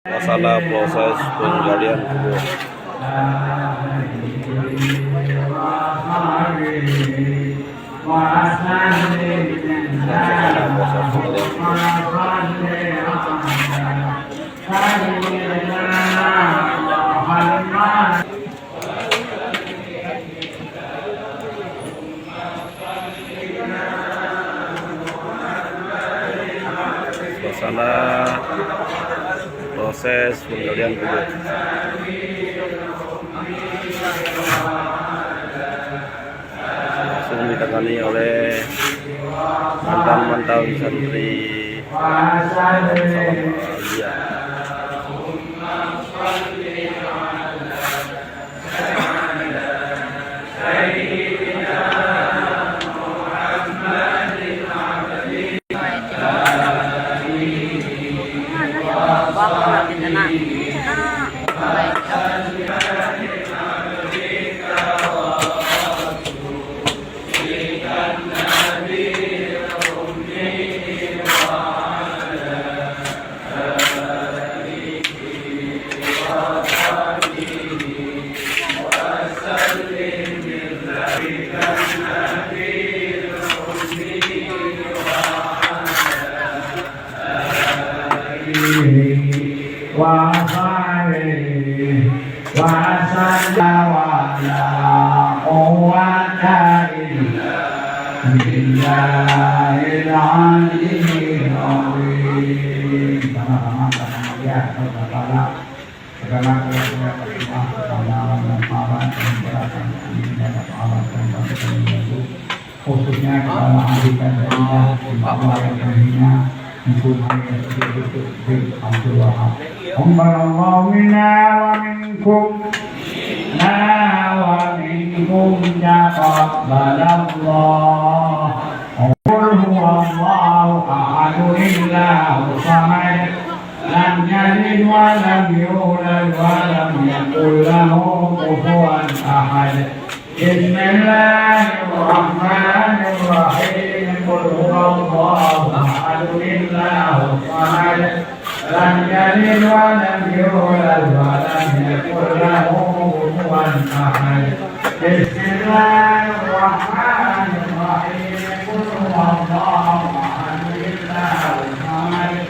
Suasana proses penggalian kubur. Suasana proses penggalian kubur. Langsung ditangani oleh mantan santri Al-Azia. Khususnya kita menghadikan darinya Allah yang terhina Mungkin Abdul Wahab Alhamdulillah minna wa minkum wa minkum taqabbalallah Qul huwallahu ahad Allahu samad lam yalid wa lam yulad wa lam yakul lahu kufuwan ahad Bismillahirrahmanirrahim. Qul huwallahu ahad Allahu samad lam yalid wa lam yulad wa lam yakul lahu kufuwan ahad. Bismillahirrahmanirrahim. Qul huwallahu ahad Allahu samad.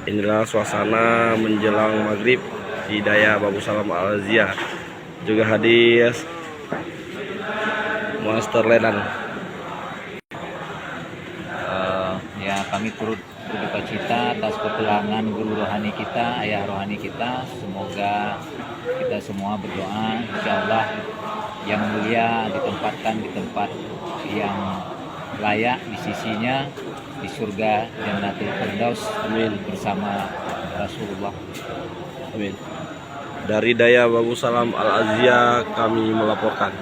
Inilah suasana menjelang maghrib di Daya Babu Salam Al-Azia. Juga hadir Master Lenan. Ya, kami turut berduka cita atas kehilangan guru rohani kita, ayah rohani kita. Semoga kita semua berdoa, insya Allah yang mulia ditempatkan di tempat yang layak di sisinya, di surga Jannatul Firdaus. Amin. Bersama Rasulullah. Amin. Dari Daya Babu Salam Al-Azia kami melaporkan.